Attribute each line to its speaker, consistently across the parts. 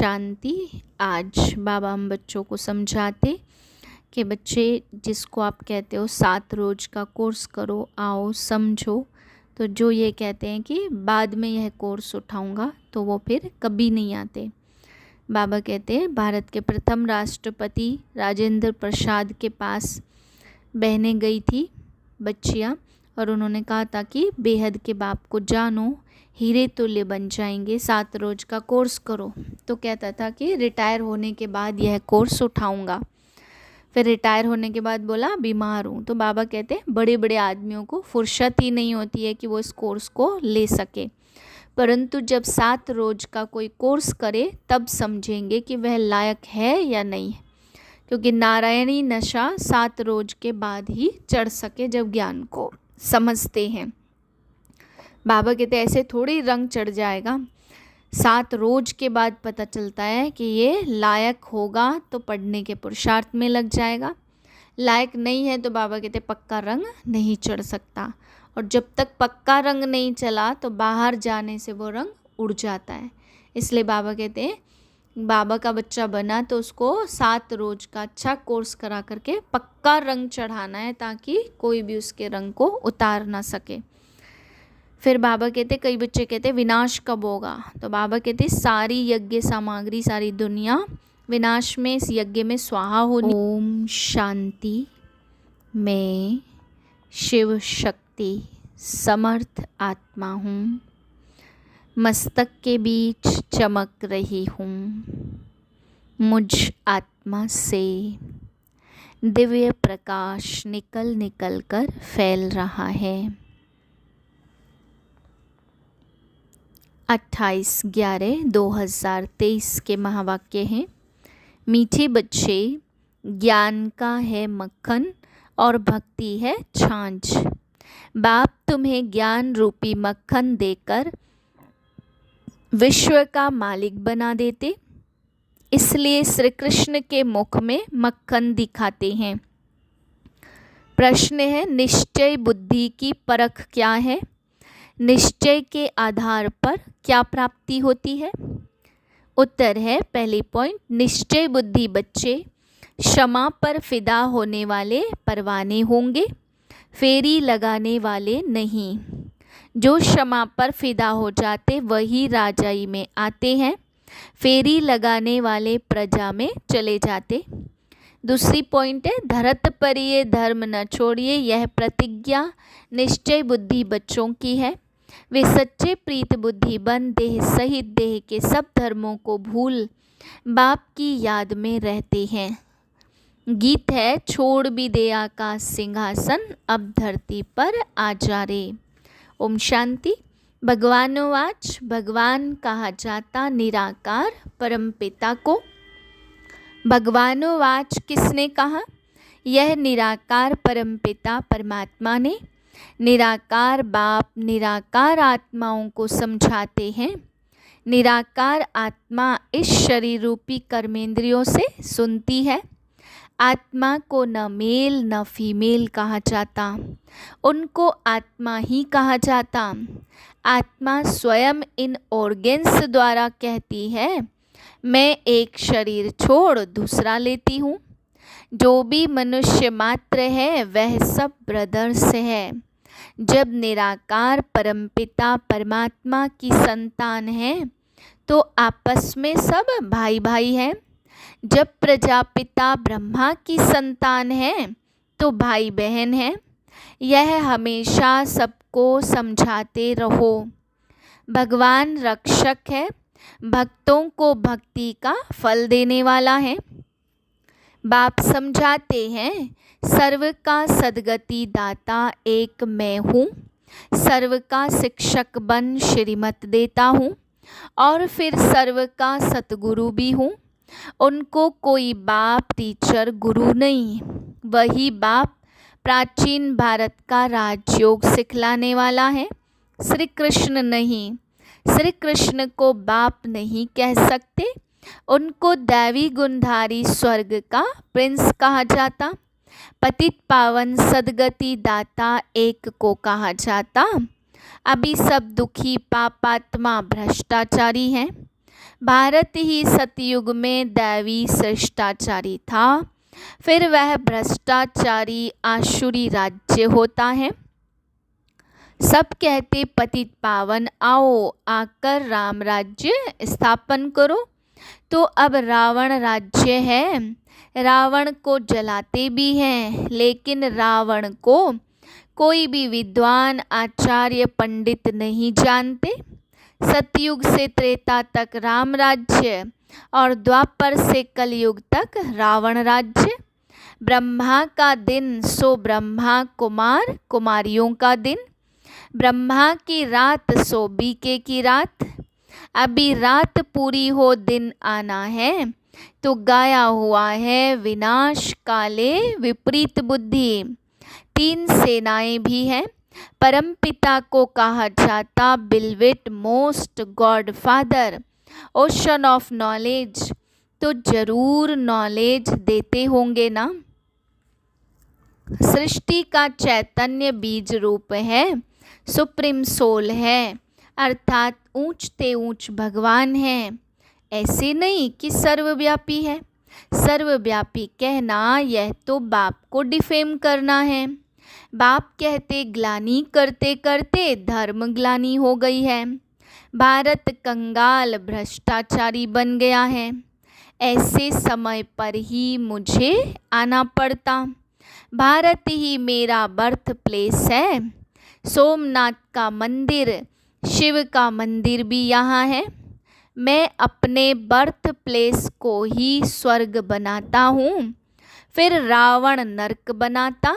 Speaker 1: शांति। आज बाबा हम बच्चों को समझाते कि बच्चे जिसको आप कहते हो 7 रोज़ का कोर्स करो, आओ समझो, तो जो ये कहते हैं कि बाद में यह कोर्स उठाऊंगा तो वो फिर कभी नहीं आते। बाबा कहते हैं भारत के प्रथम राष्ट्रपति राजेंद्र प्रसाद के पास बहनें गई थी बच्चियाँ, और उन्होंने कहा था कि बेहद के बाप को जानो, हीरे तुल्य बन जाएंगे, 7 रोज़ का कोर्स करो। तो कहता था कि रिटायर होने के बाद यह कोर्स उठाऊंगा। फिर रिटायर होने के बाद बोला बीमार हूँ। तो बाबा कहते हैं बड़े बड़े आदमियों को फुर्सत ही नहीं होती है कि वो इस कोर्स को ले सके, परंतु जब 7 रोज़ का कोई कोर्स करे तब समझेंगे कि वह लायक है या नहीं है, क्योंकि नारायणी नशा 7 रोज़ के बाद ही चढ़ सके जब ज्ञान को समझते हैं। बाबा कहते ऐसे थोड़ी रंग चढ़ जाएगा, 7 रोज़ के बाद पता चलता है कि ये लायक होगा तो पढ़ने के पुरुषार्थ में लग जाएगा, लायक नहीं है तो बाबा कहते पक्का रंग नहीं चढ़ सकता। और जब तक पक्का रंग नहीं चला तो बाहर जाने से वो रंग उड़ जाता है। इसलिए बाबा कहते हैं बाबा का बच्चा बना तो उसको 7 रोज़ का अच्छा कोर्स करा करके पक्का रंग चढ़ाना है, ताकि कोई भी उसके रंग को उतार ना सके। फिर बाबा कहते कई बच्चे कहते विनाश कब होगा, तो बाबा कहते सारी यज्ञ सामग्री, सारी दुनिया विनाश में, इस यज्ञ में स्वाहा होनी। ओम शांति। मैं शिव शक्ति समर्थ आत्मा हूँ, मस्तक के बीच चमक रही हूँ। मुझ आत्मा से दिव्य प्रकाश निकल निकल कर फैल रहा है। 28/11/2023 के महावाक्य हैं। मीठे बच्चे, ज्ञान का है मक्खन और भक्ति है छाछ। बाप तुम्हें ज्ञान रूपी मक्खन देकर विश्व का मालिक बना देते, इसलिए श्री कृष्ण के मुख में मक्खन दिखाते हैं। प्रश्न है निश्चय बुद्धि की परख क्या है, निश्चय के आधार पर क्या प्राप्ति होती है। उत्तर है पहली पॉइंट, निश्चय बुद्धि बच्चे क्षमा पर फिदा होने वाले परवाने होंगे, फेरी लगाने वाले नहीं। जो क्षमा पर फिदा हो जाते वही राजाई में आते हैं, फेरी लगाने वाले प्रजा में चले जाते। दूसरी पॉइंट है धरत परिये धर्म न छोड़िए, यह प्रतिज्ञा निश्चय बुद्धि बच्चों की है। वे सच्चे प्रीत बुद्धि बन देह सहित देह के सब धर्मों को भूल बाप की याद में रहते हैं। गीत है छोड़ भी दे आकाश सिंहासन, अब धरती पर आ जा रे। ओम शांति। भगवानोवाच, भगवान कहा जाता निराकार परमपिता को। भगवानोवाच किसने कहा, यह निराकार परमपिता परमात्मा ने। निराकार बाप निराकार आत्माओं को समझाते हैं। निराकार आत्मा इस शरीर रूपी कर्मेंद्रियों से सुनती है। आत्मा को न मेल न फीमेल कहा जाता, उनको आत्मा ही कहा जाता। आत्मा स्वयं इन ऑर्गेन्स द्वारा कहती है मैं एक शरीर छोड़ दूसरा लेती हूँ। जो भी मनुष्य मात्र है वह सब ब्रदर्स है। जब निराकार परमपिता परमात्मा की संतान है तो आपस में सब भाई भाई हैं। जब प्रजापिता ब्रह्मा की संतान है तो भाई बहन हैं। यह हमेशा सबको समझाते रहो। भगवान रक्षक है, भक्तों को भक्ति का फल देने वाला है। बाप समझाते हैं सर्व का सद्गति दाता एक मैं हूँ, सर्व का शिक्षक बन श्रीमत देता हूँ, और फिर सर्व का सतगुरु भी हूँ। उनको कोई बाप टीचर गुरु नहीं, वही बाप प्राचीन भारत का राजयोग सिखलाने वाला है, श्री कृष्ण नहीं। श्री कृष्ण को बाप नहीं कह सकते, उनको दैवी गुणधारी स्वर्ग का प्रिंस कहा जाता। पतित पावन सदगति दाता एक को कहा जाता। अभी सब दुखी पापात्मा भ्रष्टाचारी हैं। भारत ही सतयुग में दैवी शिष्टाचारी था, फिर वह भ्रष्टाचारी आसुरी राज्य होता है। सब कहते पतित पावन आओ, आकर राम राज्य स्थापन करो। तो अब रावण राज्य है, रावण को जलाते भी हैं, लेकिन रावण को कोई भी विद्वान आचार्य पंडित नहीं जानते। सतयुग से त्रेता तक राम राज्य और द्वापर से कलयुग तक रावण राज्य। ब्रह्मा का दिन सो ब्रह्मा कुमार कुमारियों का दिन, ब्रह्मा की रात सो बीके की रात। अभी रात पूरी हो दिन आना है, तो गाया हुआ है विनाश काले विपरीत बुद्धि। 3 सेनाएं भी हैं। परमपिता को कहा जाता beloved most God father, ocean of knowledge, तो जरूर नॉलेज देते होंगे ना। सृष्टि का चैतन्य बीज रूप है, सुप्रीम सोल है, अर्थात ऊंचते ऊंच भगवान है। ऐसे नहीं कि सर्वव्यापी है। सर्वव्यापी कहना यह तो बाप को डिफेम करना है। बाप कहते ग्लानि करते करते धर्म ग्लानि हो गई है। भारत कंगाल भ्रष्टाचारी बन गया है। ऐसे समय पर ही मुझे आना पड़ता। भारत ही मेरा बर्थ प्लेस है। सोमनाथ का मंदिर, शिव का मंदिर भी यहाँ है। मैं अपने बर्थ प्लेस को ही स्वर्ग बनाता हूँ, फिर रावण नरक बनाता,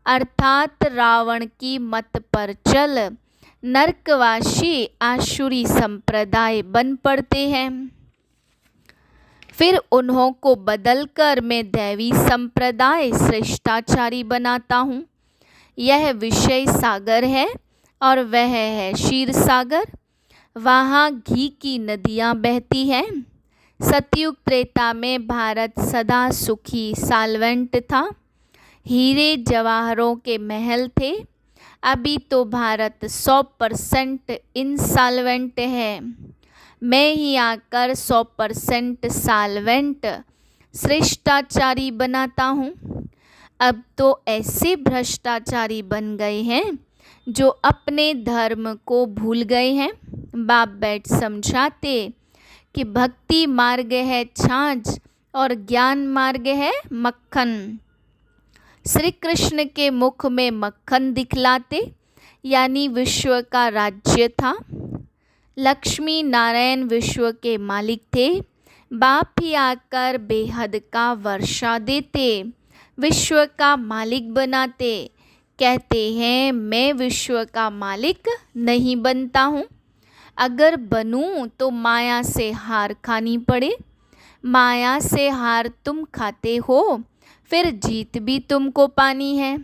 Speaker 1: अर्थात रावण की मत पर चल नरकवासी आसुरी संप्रदाय बन पड़ते हैं। फिर उन्हों को बदलकर मैं दैवी संप्रदाय श्रेष्ठाचारी बनाता हूँ। यह विषय सागर है और वह है क्षीर सागर। वहाँ घी की नदियाँ बहती हैं। सतयुग त्रेता में भारत सदा सुखी साल्वेंट था। हीरे जवाहरों के महल थे। अभी तो भारत 100% इंसॉल्वेंट है। मैं ही आकर 100% सॉल्वेंट श्रेष्ठाचारी बनाता हूँ। अब तो ऐसे भ्रष्टाचारी बन गए हैं जो अपने धर्म को भूल गए हैं। बाप बैठ समझाते कि भक्ति मार्ग है छाछ और ज्ञान मार्ग है मक्खन। श्री कृष्ण के मुख में मक्खन दिखलाते, यानी विश्व का राज्य था। लक्ष्मी नारायण विश्व के मालिक थे। बाप ही आकर बेहद का वर्षा देते, विश्व का मालिक बनाते। कहते हैं मैं विश्व का मालिक नहीं बनता हूँ। अगर बनूं तो माया से हार खानी पड़े। माया से हार तुम खाते हो, फिर जीत भी तुमको पानी है।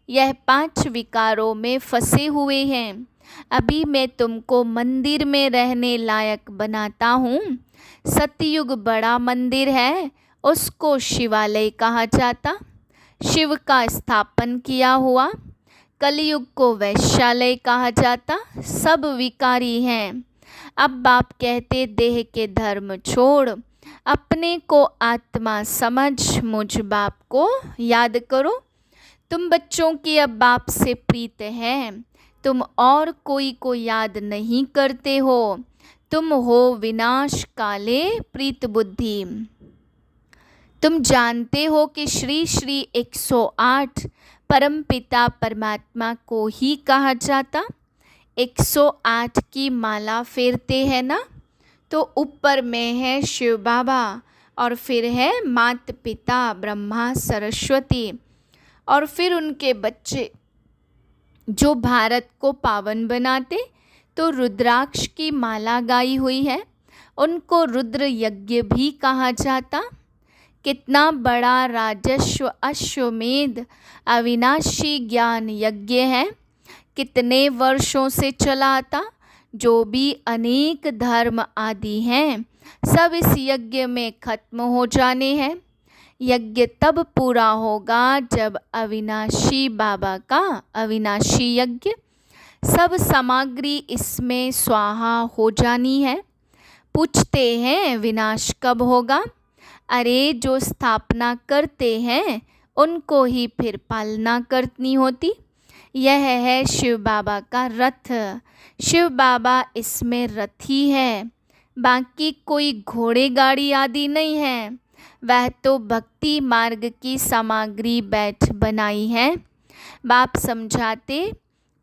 Speaker 1: यह 5 विकारों में फंसे हुए हैं। अभी मैं तुमको मंदिर में रहने लायक बनाता हूँ। सतयुग बड़ा मंदिर है, उसको शिवालय कहा जाता, शिव का स्थापन किया हुआ। कलयुग को वैश्यालय कहा जाता, सब विकारी हैं। अब बाप कहते देह के धर्म छोड़, अपने को आत्मा समझ, मुझ बाप को याद करो। तुम बच्चों की अब बाप से प्रीत है, तुम और कोई को याद नहीं करते हो। तुम हो विनाश काले प्रीत बुद्धि। तुम जानते हो कि श्री श्री 108 परमपिता परमात्मा को ही कहा जाता। 108 की माला फेरते हैं ना, तो ऊपर में है शिव बाबा और फिर है माता पिता ब्रह्मा सरस्वती और फिर उनके बच्चे जो भारत को पावन बनाते। तो रुद्राक्ष की माला गाई हुई है, उनको रुद्र यज्ञ भी कहा जाता। कितना बड़ा राजस्व अश्वमेध अविनाशी ज्ञान यज्ञ है, कितने वर्षों से चला आता। जो भी अनेक धर्म आदि हैं, सब इस यज्ञ में खत्म हो जाने हैं। यज्ञ तब पूरा होगा जब अविनाशी बाबा का अविनाशी यज्ञ, सब सामग्री इसमें स्वाहा हो जानी है। पूछते हैं विनाश कब होगा। अरे जो स्थापना करते हैं उनको ही फिर पालना करनी होती। यह है शिव बाबा का रथ। शिव बाबा इसमें रथी है, बाकी कोई घोड़े गाड़ी आदि नहीं है। वह तो भक्ति मार्ग की सामग्री बैठ बनाई है। बाप समझाते,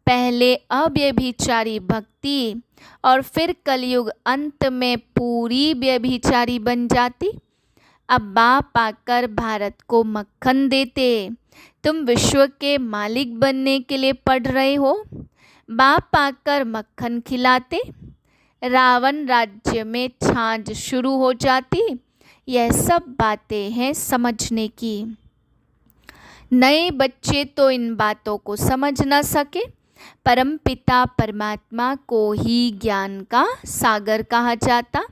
Speaker 1: पहले अव्यभिचारी भक्ति और फिर कलयुग अंत में पूरी व्यभिचारी बन जाती। अब बाप आकर भारत को मक्खन देते। तुम विश्व के मालिक बनने के लिए पढ़ रहे हो। बाप आकर मक्खन खिलाते, रावण राज्य में छाछ शुरू हो जाती। यह सब बातें हैं समझने की। नए बच्चे तो इन बातों को समझ न सके। परमपिता परमात्मा को ही ज्ञान का सागर कहा जाता।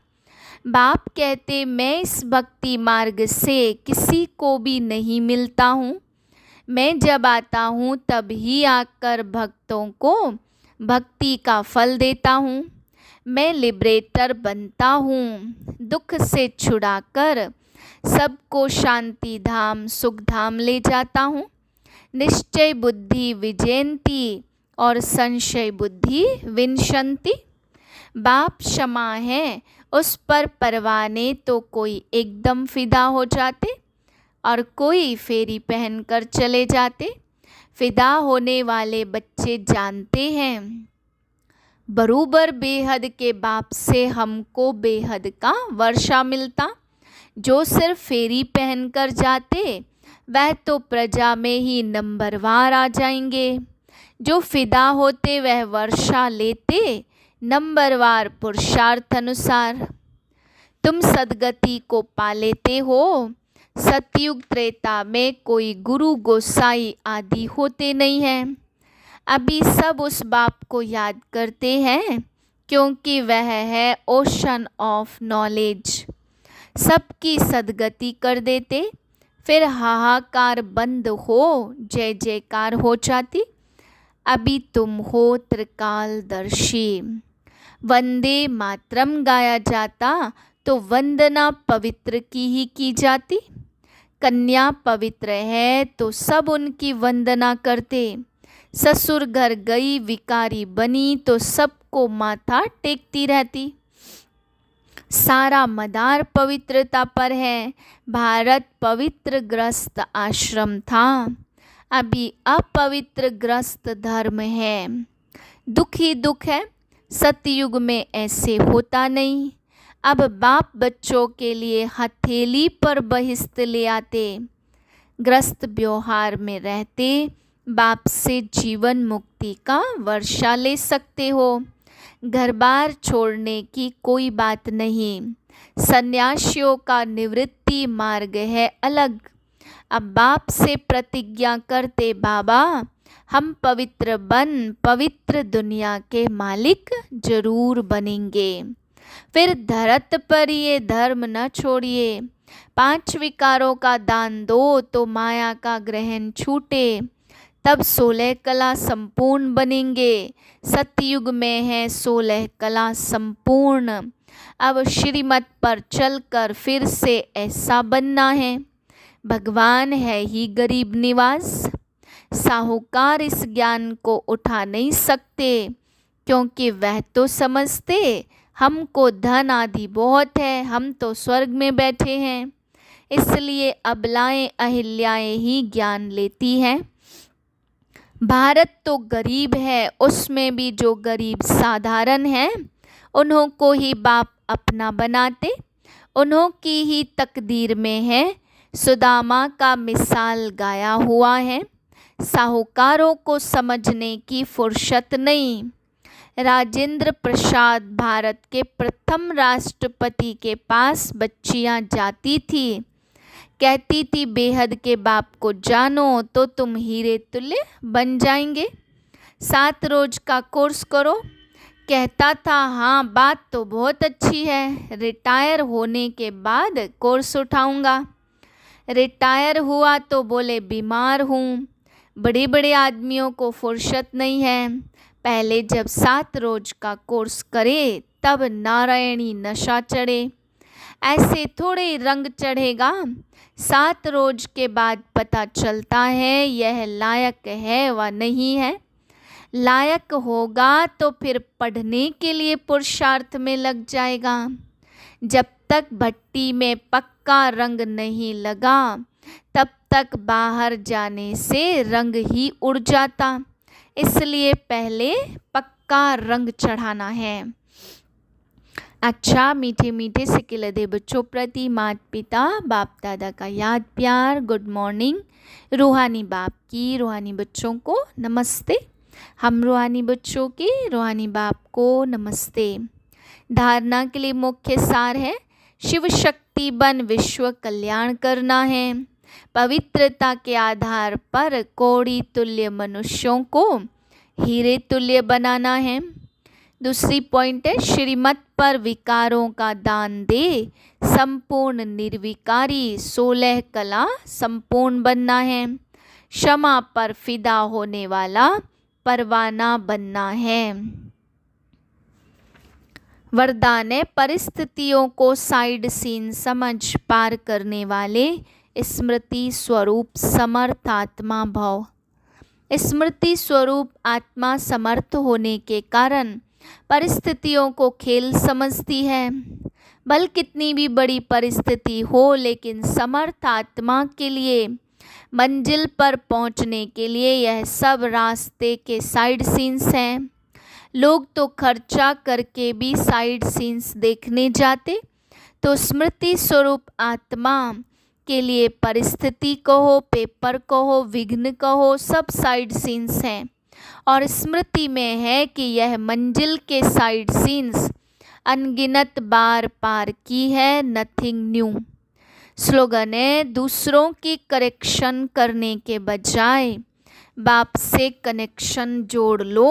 Speaker 1: बाप कहते, मैं इस भक्ति मार्ग से किसी को भी नहीं मिलता हूँ। मैं जब आता हूँ तब ही आकर भक्तों को भक्ति का फल देता हूँ। मैं लिबरेटर बनता हूँ, दुख से छुड़ाकर सबको शांति धाम सुख धाम ले जाता हूँ। निश्चय बुद्धि विजयंती और संशय बुद्धि विनशंति। बाप क्षमा है, उस पर परवाने तो कोई एकदम फिदा हो जाते और कोई फेरी पहनकर चले जाते। फिदा होने वाले बच्चे जानते हैं बरूबर बेहद के बाप से हमको बेहद का वर्षा मिलता। जो सिर्फ फेरी पहनकर जाते वह तो प्रजा में ही नंबरवार आ जाएंगे। जो फिदा होते वह वर्षा लेते नंबरवार पुरुषार्थ अनुसार। तुम सदगति को पा लेते हो। सतयुग त्रेता में कोई गुरु गोसाई आदि होते नहीं हैं। अभी सब उस बाप को याद करते हैं क्योंकि वह है ओशन ऑफ नॉलेज। सबकी सदगति कर देते, फिर हाहाकार बंद हो, जय जयकार हो जाती। अभी तुम हो त्रिकालदर्शी। वंदे मातरम गाया जाता तो वंदना पवित्र की ही की जाती। कन्या पवित्र है तो सब उनकी वंदना करते। ससुर घर गई विकारी बनी तो सबको माथा टेकती रहती। सारा मदार पवित्रता पर है। भारत पवित्र ग्रस्त आश्रम था, अभी अपवित्र ग्रस्त धर्म है। दुख ही दुख है। सतयुग में ऐसे होता नहीं। अब बाप बच्चों के लिए हथेली पर बहिष्त ले आते। ग्रस्त व्यवहार में रहते बाप से जीवन मुक्ति का वर्षा ले सकते हो। घर बार छोड़ने की कोई बात नहीं। सन्यासियों का निवृत्ति मार्ग है अलग। अब बाप से प्रतिज्ञा करते, बाबा हम पवित्र बन पवित्र दुनिया के मालिक जरूर बनेंगे। फिर धरत पर ये धर्म न छोड़िए। 5 विकारों का दान दो तो माया का ग्रहण छूटे। तब 16 कला संपूर्ण बनेंगे। सतयुग में है 16 कला संपूर्ण। अब श्रीमत पर चलकर फिर से ऐसा बनना है। भगवान है ही गरीब निवास। साहूकार इस ज्ञान को उठा नहीं सकते क्योंकि वह तो समझते हमको धन आदि बहुत है, हम तो स्वर्ग में बैठे हैं। इसलिए अबलाएं अहिल्याएं ही ज्ञान लेती हैं। भारत तो गरीब है, उसमें भी जो गरीब साधारण हैं उन्हों को ही बाप अपना बनाते। उन्हों की ही तकदीर में है। सुदामा का मिसाल गाया हुआ है। साहूकारों को समझने की फुर्सत नहीं। राजेंद्र प्रसाद भारत के प्रथम राष्ट्रपति के पास बच्चियां जाती थी, कहती थी बेहद के बाप को जानो तो तुम हीरे तुल्य बन जाएंगे। 7 रोज का कोर्स करो। कहता था हाँ बात तो बहुत अच्छी है, रिटायर होने के बाद कोर्स उठाऊंगा। रिटायर हुआ तो बोले बीमार हूँ। बड़े बड़े आदमियों को फुर्सत नहीं है। पहले जब 7 रोज का कोर्स करे तब नारायणी नशा चढ़े। ऐसे थोड़े रंग चढ़ेगा, 7 रोज के बाद पता चलता है यह लायक है व नहीं है। लायक होगा तो फिर पढ़ने के लिए पुरुषार्थ में लग जाएगा। जब तक भट्टी में पक्का रंग नहीं लगा तब तक बाहर जाने से रंग ही उड़ जाता, इसलिए पहले पक्का रंग चढ़ाना है। अच्छा, मीठे मीठे सिकिलदे बच्चों प्रति माता पिता बाप दादा का याद प्यार, गुड मॉर्निंग। रूहानी बाप की रूहानी बच्चों को नमस्ते। हम रूहानी बच्चों के रूहानी बाप को नमस्ते। धारणा के लिए मुख्य सार है, शिव शक्ति बन विश्व कल्याण करना है। पवित्रता के आधार पर कौड़ी तुल्य मनुष्यों को हीरे तुल्य बनाना है। दूसरी पॉइंट है, श्रीमत पर विकारों का दान दे संपूर्ण निर्विकारी 16 कला संपूर्ण बनना है। क्षमा पर फिदा होने वाला परवाना बनना है। वरदान है, परिस्थितियों को साइड सीन समझ पार करने वाले स्मृति स्वरूप समर्थ आत्मा भव। स्मृति स्वरूप आत्मा समर्थ होने के कारण परिस्थितियों को खेल समझती है। भले कितनी भी बड़ी परिस्थिति हो, लेकिन समर्थ आत्मा के लिए मंजिल पर पहुंचने के लिए यह सब रास्ते के साइड सीन्स हैं। लोग तो खर्चा करके भी साइड सीन्स देखने जाते, तो स्मृति स्वरूप आत्मा के लिए परिस्थिति कहो, पेपर कहो, विघ्न कहो, सब साइड सीन्स हैं। और स्मृति में है कि यह मंजिल के साइड सीन्स अनगिनत बार पार की है, नथिंग न्यू। स्लोगन है, दूसरों की करेक्शन करने के बजाय बाप से कनेक्शन जोड़ लो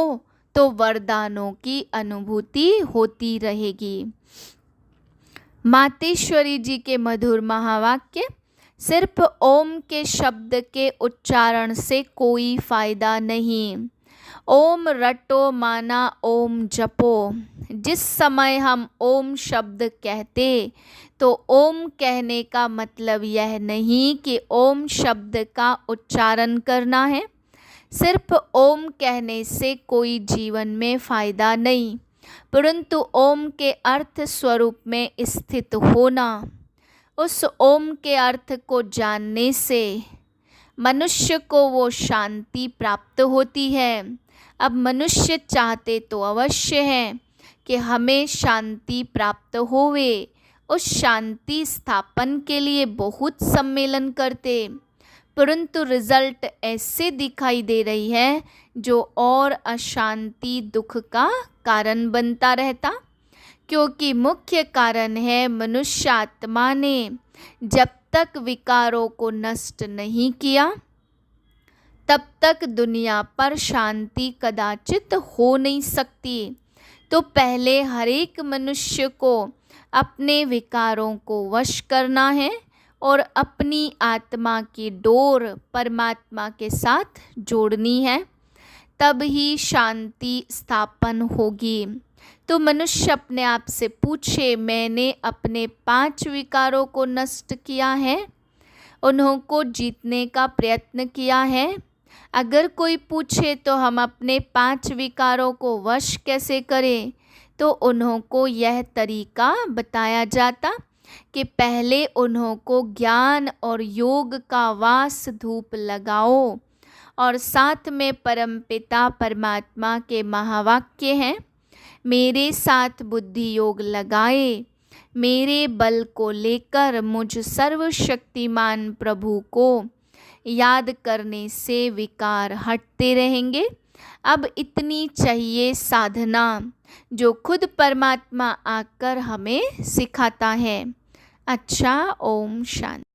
Speaker 1: तो वरदानों की अनुभूति होती रहेगी। मातेश्वरी जी के मधुर महावाक्य, सिर्फ ओम के शब्द के उच्चारण से कोई फायदा नहीं। ओम रटो माना ओम जपो। जिस समय हम ओम शब्द कहते तो ओम कहने का मतलब यह नहीं कि ओम शब्द का उच्चारण करना है। सिर्फ ओम कहने से कोई जीवन में फायदा नहीं, परंतु ओम के अर्थ स्वरूप में स्थित होना। उस ओम के अर्थ को जानने से मनुष्य को वो शांति प्राप्त होती है। अब मनुष्य चाहते तो अवश्य है कि हमें शांति प्राप्त होवे। उस शांति स्थापन के लिए बहुत सम्मेलन करते, परंतु रिजल्ट ऐसे दिखाई दे रही है जो और अशांति दुख का कारण बनता रहता, क्योंकि मुख्य कारण है मनुष्य आत्मा ने जब तक विकारों को नष्ट नहीं किया तब तक दुनिया पर शांति कदाचित हो नहीं सकती। तो पहले हर एक मनुष्य को अपने विकारों को वश करना है और अपनी आत्मा की डोर परमात्मा के साथ जोड़नी है, तब ही शांति स्थापन होगी। तो मनुष्य अपने आप से पूछे, मैंने अपने 5 विकारों को नष्ट किया है, उन्हों को जीतने का प्रयत्न किया है। अगर कोई पूछे तो हम अपने 5 विकारों को वश कैसे करें, तो उन्हों को यह तरीका बताया जाता कि पहले उन्हों को ज्ञान और योग का वास धूप लगाओ, और साथ में परमपिता परमात्मा के महावाक्य हैं, मेरे साथ बुद्धि योग लगाए, मेरे बल को लेकर मुझ सर्वशक्तिमान प्रभु को याद करने से विकार हटते रहेंगे। अब इतनी चाहिए साधना जो खुद परमात्मा आकर हमें सिखाता है। अच्छा, ओम शांति।